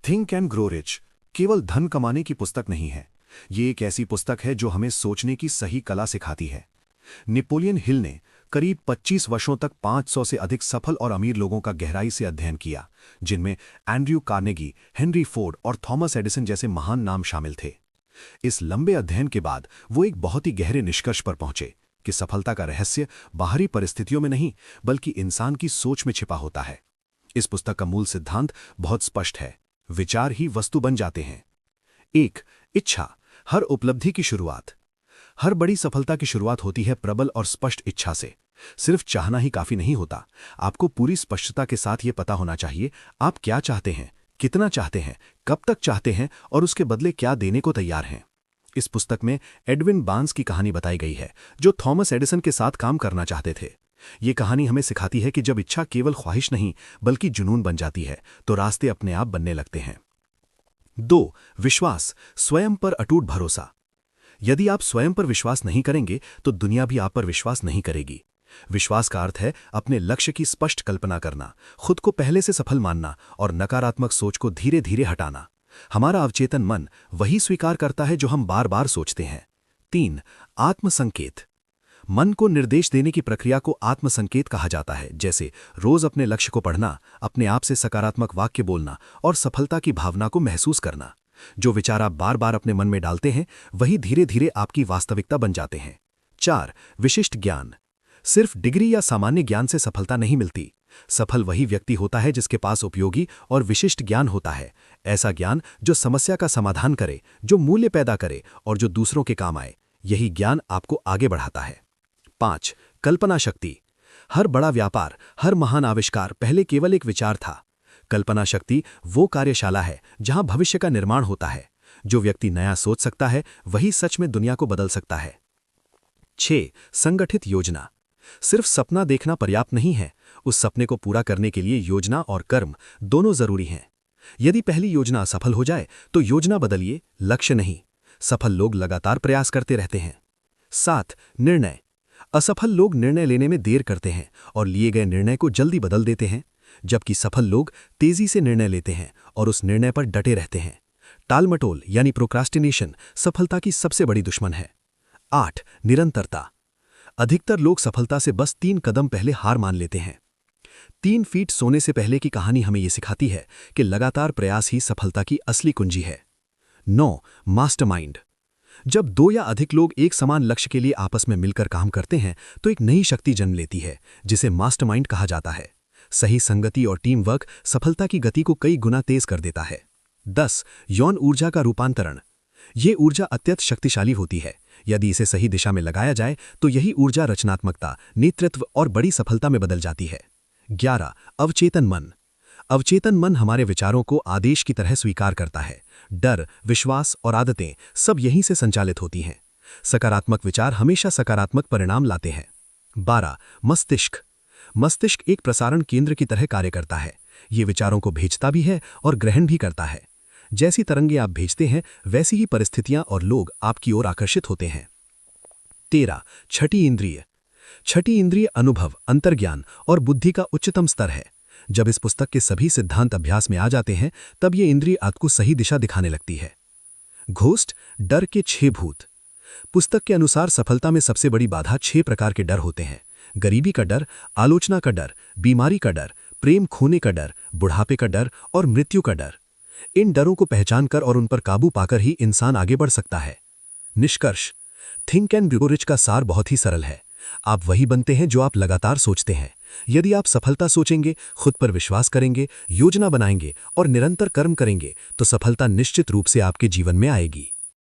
Think and grow rich केवल धन कमाने की पुस्तक नहीं है। ये एक ऐसी पुस्तक है जो हमें सोचने की सही कला सिखाती है। नेपोलियन हिल ने करीब 25 वर्षों तक 500 से अधिक सफल और अमीर लोगों का गहराई से अध्ययन किया, जिनमें एंड्रयू कार्नेगी, हेनरी फोर्ड और थॉमस एडिसन जैसे महान नाम शामिल थे। इस लंबे अध्ययन के बाद वो एक बहुत ही गहरे निष्कर्ष पर पहुंचे कि सफलता का रहस्य बाहरी परिस्थितियों में नहीं, बल्कि इंसान की सोच में छिपा होता है। इस पुस्तक का मूल सिद्धांत बहुत स्पष्ट है: विचार ही वस्तु बन जाते हैं। 1. इच्छा, हर उपलब्धि की शुरुआत। हर बड़ी सफलता की शुरुआत होती है प्रबल और स्पष्ट इच्छा से। सिर्फ चाहना ही काफी नहीं होता, आपको पूरी स्पष्टता के साथ ये पता होना चाहिए आप क्या चाहते हैं, कितना चाहते हैं, कब तक चाहते हैं और उसके बदले क्या देने को तैयार हैं। इस पुस्तक में एडविन बार्न्स की कहानी बताई गई है, जो थॉमस एडिसन के साथ काम करना चाहते थे। ये कहानी हमें सिखाती है कि जब इच्छा केवल ख्वाहिश नहीं बल्कि जुनून बन जाती है तो रास्ते अपने आप बनने लगते हैं। 2. विश्वास, स्वयं पर अटूट भरोसा। यदि आप स्वयं पर विश्वास नहीं करेंगे तो दुनिया भी आप पर विश्वास नहीं करेगी। विश्वास का अर्थ है अपने लक्ष्य की स्पष्ट कल्पना करना, खुद को पहले से सफल मानना और नकारात्मक सोच को धीरे धीरे हटाना। हमारा अवचेतन मन वही स्वीकार करता है जो हम बार बार सोचते हैं। 3. आत्मसंकेत, मन को निर्देश देने की प्रक्रिया को आत्मसंकेत कहा जाता है, जैसे रोज अपने लक्ष्य को पढ़ना, अपने आप से सकारात्मक वाक्य बोलना और सफलता की भावना को महसूस करना। जो विचार आप बार बार अपने मन में डालते हैं वही धीरे धीरे आपकी वास्तविकता बन जाते हैं। 4. विशिष्ट ज्ञान, सिर्फ डिग्री या सामान्य ज्ञान से सफलता नहीं मिलती। सफल वही व्यक्ति होता है जिसके पास उपयोगी और विशिष्ट ज्ञान होता है। ऐसा ज्ञान जो समस्या का समाधान करे, जो मूल्य पैदा करे और जो दूसरों के काम आए। यही ज्ञान आपको आगे बढ़ाता है। 5. कल्पना शक्ति, हर बड़ा व्यापार, हर महान आविष्कार पहले केवल एक विचार था। कल्पना शक्ति वो कार्यशाला है जहां भविष्य का निर्माण होता है। जो व्यक्ति नया सोच सकता है वही सच में दुनिया को बदल सकता है। 6. संगठित योजना, सिर्फ सपना देखना पर्याप्त नहीं है, उस सपने को पूरा करने के लिए योजना और कर्म दोनों जरूरी हैं। यदि पहली योजना असफल हो जाए तो योजना बदलिए, लक्ष्य नहीं। सफल लोग लगातार प्रयास करते रहते हैं। 7. निर्णय, असफल लोग निर्णय लेने में देर करते हैं और लिए गए निर्णय को जल्दी बदल देते हैं, जबकि सफल लोग तेजी से निर्णय लेते हैं और उस निर्णय पर डटे रहते हैं। टालमटोल यानी प्रोक्रास्टिनेशन सफलता की सबसे बड़ी दुश्मन है। 8. निरंतरता, अधिकतर लोग सफलता से बस 3 कदम पहले हार मान लेते हैं। 3 फीट सोने से पहले की कहानी हमें यह सिखाती है कि लगातार प्रयास ही सफलता की असली कुंजी है। 9. मास्टरमाइंड, जब 2 या अधिक लोग एक समान लक्ष्य के लिए आपस में मिलकर काम करते हैं तो एक नई शक्ति जन्म लेती है, जिसे मास्टरमाइंड कहा जाता है। सही संगति और टीम वर्क सफलता की गति को कई गुना तेज कर देता है। 10. यौन ऊर्जा का रूपांतरण, ये ऊर्जा अत्यंत शक्तिशाली होती है। यदि इसे सही दिशा में लगाया जाए तो यही ऊर्जा रचनात्मकता, नेतृत्व और बड़ी सफलता में बदल जाती है। 11. अवचेतन मन, अवचेतन मन हमारे विचारों को आदेश की तरह स्वीकार करता है। डर, विश्वास और आदतें सब यहीं से संचालित होती हैं। सकारात्मक विचार हमेशा सकारात्मक परिणाम लाते हैं। 12. मस्तिष्क, मस्तिष्क एक प्रसारण केंद्र की तरह कार्य करता है। ये विचारों को भेजता भी है और ग्रहण भी करता है। जैसी तरंगे आप भेजते हैं वैसी ही परिस्थितियां और लोग आपकी ओर आकर्षित होते हैं। 13. छठी इंद्रिय, छठी इंद्रिय अनुभव, अंतर्ज्ञान और बुद्धि का उच्चतम स्तर है। जब इस पुस्तक के सभी सिद्धांत अभ्यास में आ जाते हैं तब ये इंद्रिय आपको सही दिशा दिखाने लगती है। घोस्ट, डर के 6 भूत, पुस्तक के अनुसार सफलता में सबसे बड़ी बाधा 6 प्रकार के डर होते हैं। गरीबी का डर, आलोचना का डर, बीमारी का डर, प्रेम खोने का डर, बुढ़ापे का डर और मृत्यु का डर। इन डरों को पहचानकर और उन पर काबू पाकर ही इंसान आगे बढ़ सकता है। निष्कर्ष, थिंक एंड ग्रो रिच का सार बहुत ही सरल है। आप वही बनते हैं जो आप लगातार सोचते हैं। यदि आप सफलता सोचेंगे, खुद पर विश्वास करेंगे, योजना बनाएंगे और निरंतर कर्म करेंगे तो सफलता निश्चित रूप से आपके जीवन में आएगी।